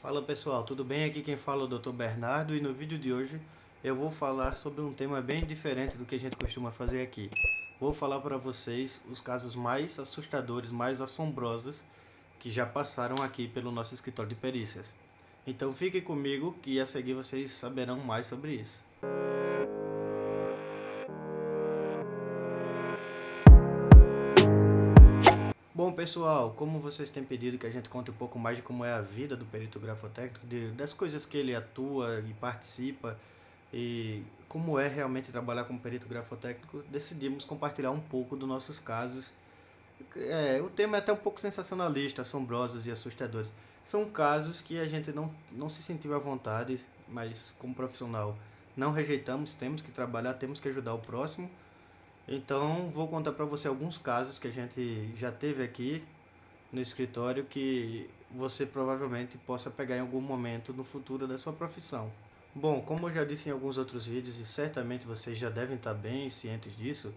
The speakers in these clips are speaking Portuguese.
Fala pessoal, tudo bem? Aqui quem fala é o Dr. Bernardo e no vídeo de hoje eu vou falar sobre um tema bem diferente do que a gente costuma fazer aqui. Vou falar para vocês os casos mais assustadores, mais assombrosos que já passaram aqui pelo nosso escritório de perícias. Então fiquem comigo que a seguir vocês saberão mais sobre isso. Bom pessoal, como vocês têm pedido que a gente conte um pouco mais de como é a vida do perito grafotécnico, das coisas que ele atua e participa e como é realmente trabalhar como perito grafotécnico, decidimos compartilhar um pouco dos nossos casos. O tema é até um pouco sensacionalista, assombrosos e assustadores. São casos que a gente não se sentiu à vontade, mas como profissional não rejeitamos, temos que trabalhar, temos que ajudar o próximo. Então vou contar para você alguns casos que a gente já teve aqui no escritório que você provavelmente possa pegar em algum momento no futuro da sua profissão. Bom, como eu já disse em alguns outros vídeos e certamente vocês já devem estar bem cientes disso,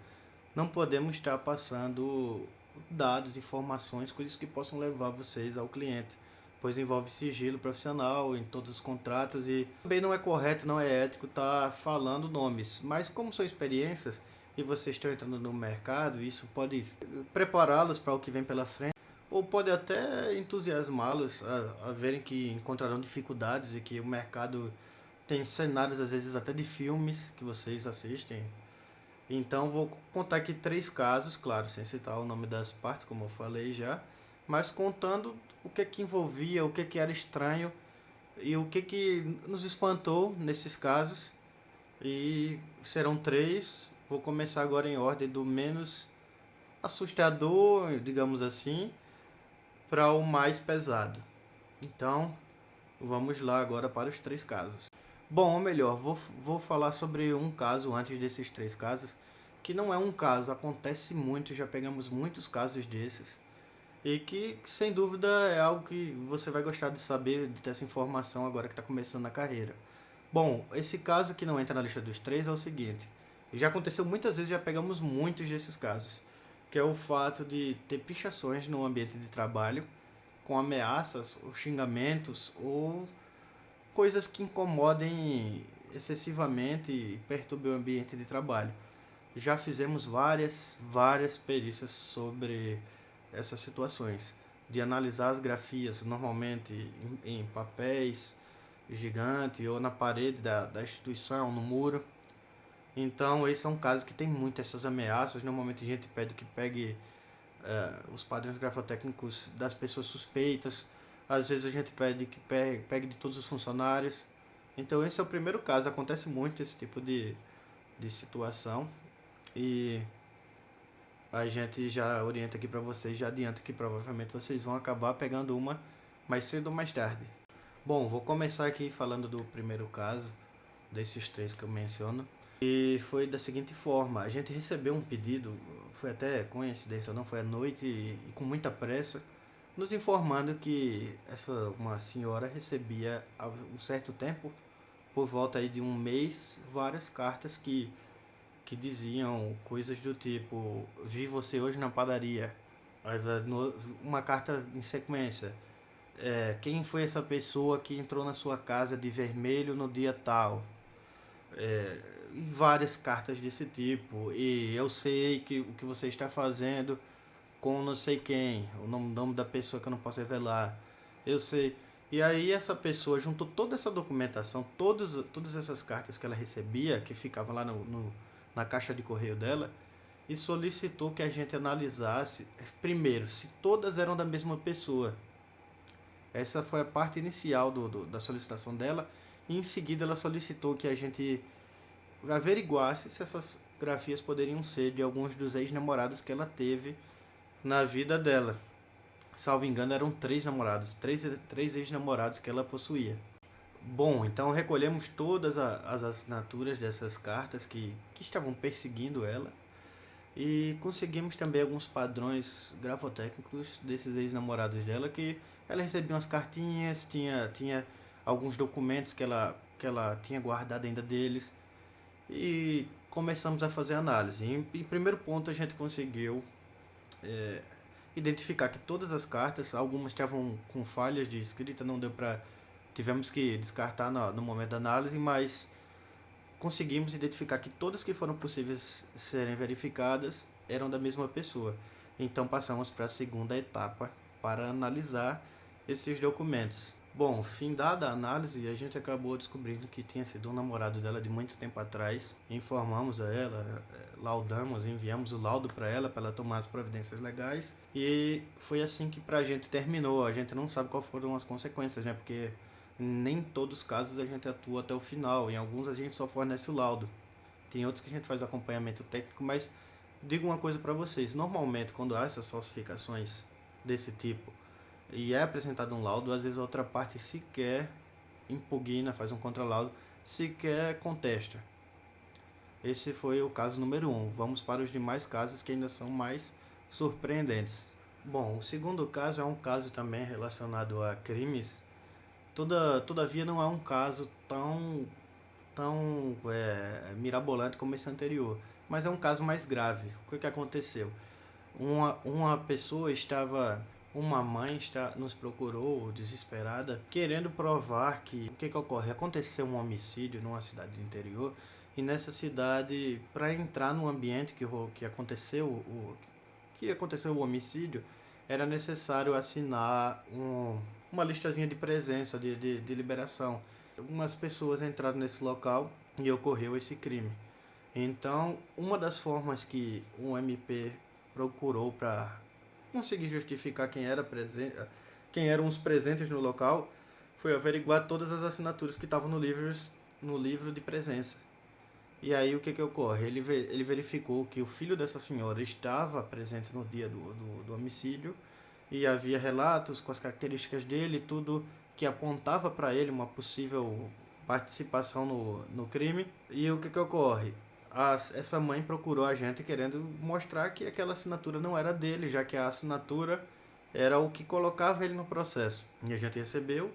não podemos estar passando dados, informações, coisas que possam levar vocês ao cliente, pois envolve sigilo profissional em todos os contratos e também não é correto, não é ético estar falando nomes, mas como são experiências e vocês estão entrando no mercado, isso pode prepará-los para o que vem pela frente ou pode até entusiasmá-los a verem que encontrarão dificuldades e que o mercado tem cenários às vezes até de filmes que vocês assistem. Então vou contar aqui três casos, claro, sem citar o nome das partes, como eu falei já, mas contando o que envolvia, o que era estranho e o que nos espantou nesses casos. E serão três. Vou começar agora em ordem do menos assustador, digamos assim, para o mais pesado. Então, vamos lá agora para os três casos. Bom, ou melhor, vou falar sobre um caso antes desses três casos, que não é um caso, acontece muito, já pegamos muitos casos desses, e que sem dúvida é algo que você vai gostar de saber, de ter essa informação agora que está começando na carreira. Bom, esse caso que não entra na lista dos três é o seguinte, já aconteceu muitas vezes, já pegamos muitos desses casos, que é o fato de ter pichações no ambiente de trabalho, com ameaças ou xingamentos ou coisas que incomodem excessivamente e perturbem o ambiente de trabalho. Já fizemos várias perícias sobre essas situações, de analisar as grafias normalmente em papéis gigante ou na parede da instituição, no muro. Então esse é um caso que tem muito essas ameaças, normalmente a gente pede que pegue os padrões grafotécnicos das pessoas suspeitas. Às vezes a gente pede que pegue de todos os funcionários. Então esse é o primeiro caso, acontece muito esse tipo de situação. E a gente já orienta aqui para vocês, já adianta que provavelmente vocês vão acabar pegando uma mais cedo ou mais tarde. Bom, vou começar aqui falando do primeiro caso, desses três que eu menciono. E foi da seguinte forma, a gente recebeu um pedido, foi até coincidência ou não, foi à noite e com muita pressa, nos informando que uma senhora recebia há um certo tempo, por volta aí de um mês, várias cartas que diziam coisas do tipo, vi você hoje na padaria, uma carta em sequência, quem foi essa pessoa que entrou na sua casa de vermelho no dia tal? E várias cartas desse tipo. E eu sei que o que você está fazendo com não sei quem, o nome da pessoa que eu não posso revelar. Eu sei. E aí essa pessoa juntou toda essa documentação, todas essas cartas que ela recebia, que ficavam lá na caixa de correio dela, e solicitou que a gente analisasse, primeiro, se todas eram da mesma pessoa. Essa foi a parte inicial da solicitação dela, e em seguida ela solicitou que a gente averiguasse se essas grafias poderiam ser de alguns dos ex-namorados que ela teve na vida dela. Salvo engano, eram três namorados, três ex-namorados que ela possuía. Bom, então recolhemos todas as assinaturas dessas cartas que estavam perseguindo ela e conseguimos também alguns padrões grafotécnicos desses ex-namorados dela, que ela recebia umas cartinhas, tinha alguns documentos que ela tinha guardado ainda deles, e começamos a fazer análise. Em primeiro ponto, a gente conseguiu identificar que todas as cartas, algumas estavam com falhas de escrita, não deu para tivemos que descartar no momento da análise, mas conseguimos identificar que todas que foram possíveis serem verificadas eram da mesma pessoa. Então passamos para a segunda etapa para analisar esses documentos. Bom, findada a análise, a gente acabou descobrindo que tinha sido um namorado dela de muito tempo atrás. Informamos a ela, laudamos, enviamos o laudo para ela tomar as providências legais. E foi assim que pra gente terminou. A gente não sabe quais foram as consequências, né? Porque nem todos os casos a gente atua até o final. Em alguns a gente só fornece o laudo. Tem outros que a gente faz acompanhamento técnico, mas digo uma coisa para vocês. Normalmente, quando há essas falsificações desse tipo, e é apresentado um laudo, às vezes a outra parte sequer impugna, faz um contralaudo, sequer contesta. Esse foi o caso número 1. Vamos para os demais casos que ainda são mais surpreendentes. Bom, o segundo caso é um caso também relacionado a crimes. Todavia não é um caso tão mirabolante como esse anterior, mas é um caso mais grave. O que aconteceu? Uma pessoa estava Uma mãe nos procurou desesperada, querendo provar que o que ocorre? Aconteceu um homicídio numa cidade do interior, e nessa cidade, para entrar no ambiente que aconteceu o homicídio, era necessário assinar uma listazinha de presença, de liberação. Algumas pessoas entraram nesse local e ocorreu esse crime. Então, uma das formas que o MP procurou para conseguir justificar quem eram os presentes no local, foi averiguar todas as assinaturas que estavam no livro de presença. E aí o que ocorre? Ele verificou que o filho dessa senhora estava presente no dia do homicídio, e havia relatos com as características dele, tudo que apontava para ele uma possível participação no crime. E o que ocorre? Essa mãe procurou a gente querendo mostrar que aquela assinatura não era dele, já que a assinatura era o que colocava ele no processo. E a gente recebeu,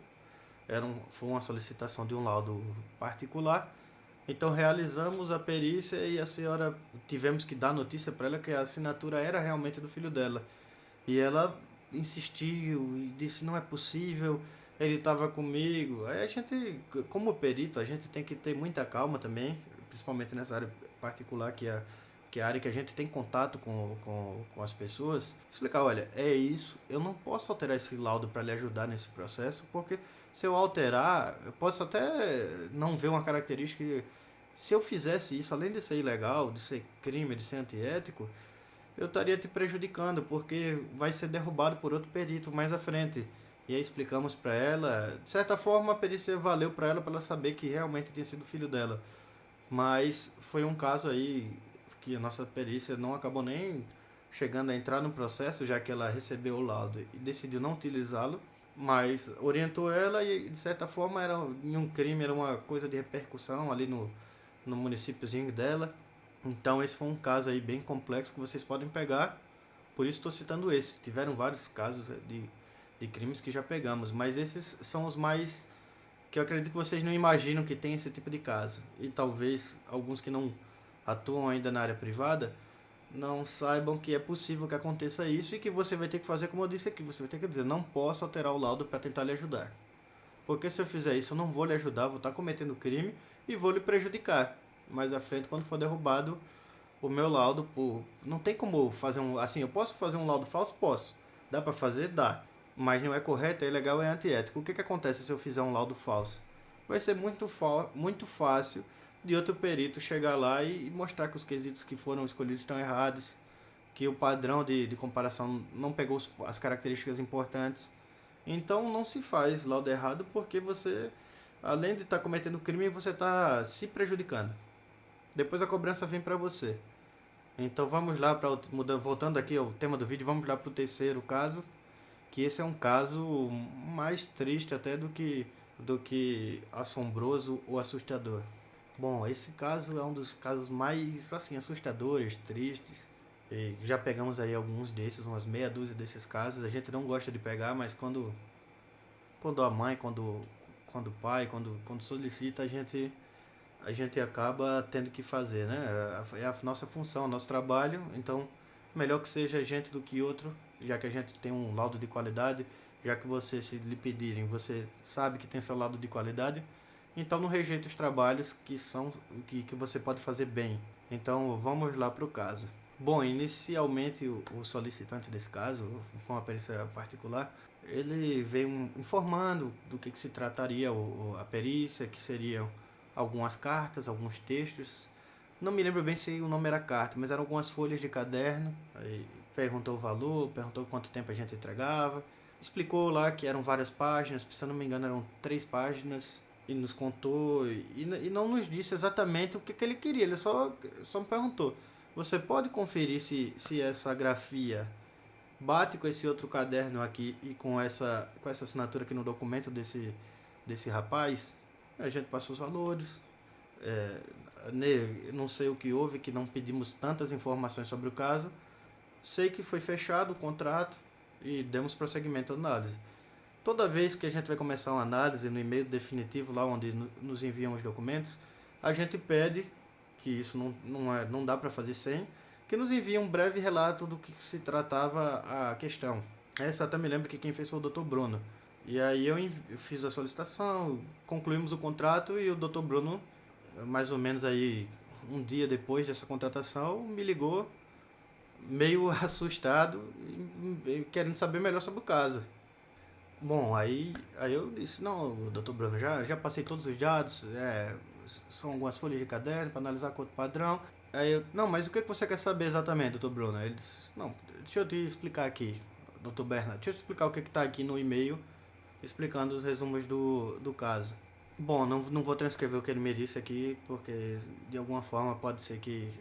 foi uma solicitação de um laudo particular. Então realizamos a perícia e a senhora, tivemos que dar notícia para ela que a assinatura era realmente do filho dela. E ela insistiu e disse: não é possível, ele estava comigo. Aí a gente, como perito, a gente tem que ter muita calma também, principalmente nessa área particular que é a área que a gente tem contato com as pessoas. Explicar: olha, é isso, eu não posso alterar esse laudo para lhe ajudar nesse processo, porque se eu alterar, eu posso até não ver uma característica. Se eu fizesse isso, além de ser ilegal, de ser crime, de ser antiético, eu estaria te prejudicando, porque vai ser derrubado por outro perito mais à frente. E aí explicamos para ela, de certa forma a perícia valeu para ela saber que realmente tinha sido filho dela. Mas foi um caso aí que a nossa perícia não acabou nem chegando a entrar no processo, já que ela recebeu o laudo e decidiu não utilizá-lo, mas orientou ela e de certa forma era um crime, era uma coisa de repercussão ali no municípiozinho dela. Então esse foi um caso aí bem complexo que vocês podem pegar, por isso estou citando esse. Tiveram vários casos de crimes que já pegamos, mas esses são os mais que eu acredito que vocês não imaginam que tem esse tipo de caso. E talvez alguns que não atuam ainda na área privada não saibam que é possível que aconteça isso, e que você vai ter que fazer como eu disse aqui, você vai ter que dizer: não posso alterar o laudo para tentar lhe ajudar. Porque se eu fizer isso, eu não vou lhe ajudar, vou estar cometendo crime e vou lhe prejudicar. Mais à frente, quando for derrubado o meu laudo, não tem como fazer assim, eu posso fazer um laudo falso? Posso. Dá para fazer? Dá. Mas não é correto, é ilegal, é antiético. O que acontece se eu fizer um laudo falso? Vai ser muito fácil de outro perito chegar lá e mostrar que os quesitos que foram escolhidos estão errados, que o padrão de comparação não pegou as características importantes. Então não se faz laudo errado, porque você, além de estar cometendo crime, você está se prejudicando. Depois a cobrança vem para você. Então vamos lá, voltando aqui ao tema do vídeo, vamos lá para o terceiro caso, que esse é um caso mais triste até do que assombroso ou assustador. Bom, esse caso é um dos casos mais assim assustadores, tristes. E já pegamos aí alguns desses, umas meia dúzia desses casos. A gente não gosta de pegar, mas quando a mãe, quando o pai, quando solicita, a gente acaba tendo que fazer, né? É a nossa função, o nosso trabalho. Então, melhor que seja gente do que outro, já que a gente tem um laudo de qualidade já que você, se lhe pedirem, você sabe que tem seu lado de qualidade, então não rejeite os trabalhos que você pode fazer bem. Então vamos lá para o caso. Bom, inicialmente o solicitante desse caso, com uma perícia particular, ele veio informando do que se trataria a perícia, que seriam algumas cartas, alguns textos. Não me lembro bem se o nome era carta, mas eram algumas folhas de caderno. Aí perguntou o valor, perguntou quanto tempo a gente entregava. Explicou lá que eram várias páginas, se eu não me engano eram 3 páginas. E nos contou e não nos disse exatamente o que ele queria. Ele só me perguntou: você pode conferir se essa grafia bate com esse outro caderno aqui e com essa assinatura aqui no documento desse rapaz? A gente passou os valores. É, não sei o que houve, que não pedimos tantas informações sobre o caso. Sei que foi fechado o contrato e demos prosseguimento à análise. Toda vez que a gente vai começar uma análise no e-mail definitivo, lá onde nos enviam os documentos, a gente pede, que isso não dá para fazer sem, que nos envie um breve relato do que se tratava a questão. Essa até me lembro que quem fez foi o Dr. Bruno. E aí eu fiz a solicitação, concluímos o contrato e o Dr. Bruno, mais ou menos aí um dia depois dessa contratação, me ligou meio assustado e querendo saber melhor sobre o caso. Bom, aí eu disse: não, doutor Bruno, já passei todos os dados, são algumas folhas de caderno para analisar a cor padrão. Aí eu: não, mas o que você quer saber exatamente, doutor Bruno? Aí ele disse: não, deixa eu te explicar aqui, doutor Bernardo, deixa eu te explicar o que está aqui no e-mail, explicando os resumos do caso. Bom, não vou transcrever o que ele me disse aqui, porque de alguma forma pode ser que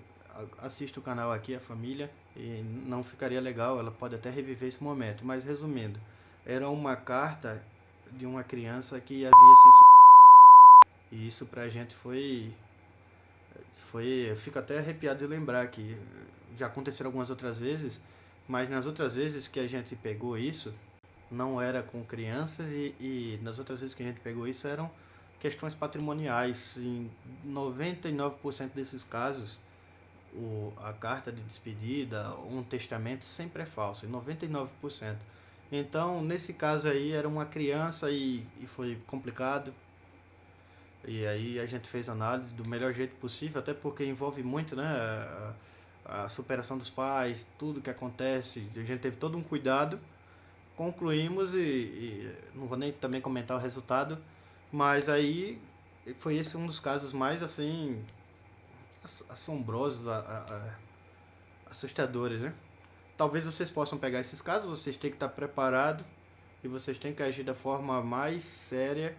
assista o canal aqui, a família, e não ficaria legal, ela pode até reviver esse momento. Mas resumindo, era uma carta de uma criança que havia se suicidado. E isso pra gente eu fico até arrepiado de lembrar que já aconteceram algumas outras vezes, mas nas outras vezes que a gente pegou isso, não era com crianças e nas outras vezes que a gente pegou isso eram questões patrimoniais. Em 99% desses casos, a carta de despedida, um testamento sempre é falso, em 99%. Então, nesse caso aí, era uma criança e foi complicado. E aí a gente fez análise do melhor jeito possível, até porque envolve muito, né, a superação dos pais, tudo que acontece. A gente teve todo um cuidado, concluímos e não vou nem também comentar o resultado, mas aí foi esse um dos casos mais, assim, assombrosos, assustadores, né? Talvez vocês possam pegar esses casos, vocês têm que estar preparados e vocês têm que agir da forma mais séria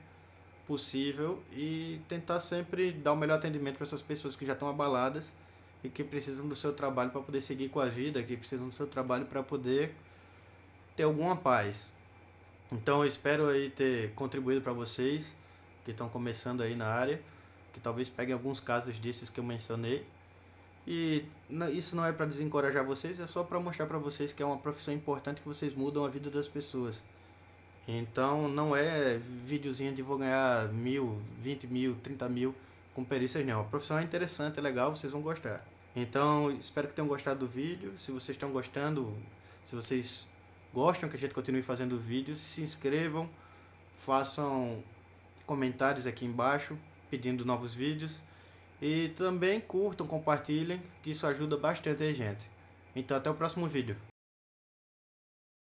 possível e tentar sempre dar o melhor atendimento para essas pessoas que já estão abaladas e que precisam do seu trabalho para poder seguir com a vida, que precisam do seu trabalho para poder ter alguma paz. Então eu espero aí ter contribuído para vocês que estão começando aí na área, que talvez peguem alguns casos desses que eu mencionei. E isso não é para desencorajar vocês, é só para mostrar para vocês que é uma profissão importante, que vocês mudam a vida das pessoas. Então não é videozinho de vou ganhar 1.000, 20.000, 30.000 com perícias, não. A profissão é interessante, é legal, vocês vão gostar. Então espero que tenham gostado do vídeo. Se vocês estão gostando, se vocês gostam que a gente continue fazendo vídeos, se inscrevam, façam comentários aqui embaixo pedindo novos vídeos. E também curtam, compartilhem, que isso ajuda bastante a gente. Então até o próximo vídeo.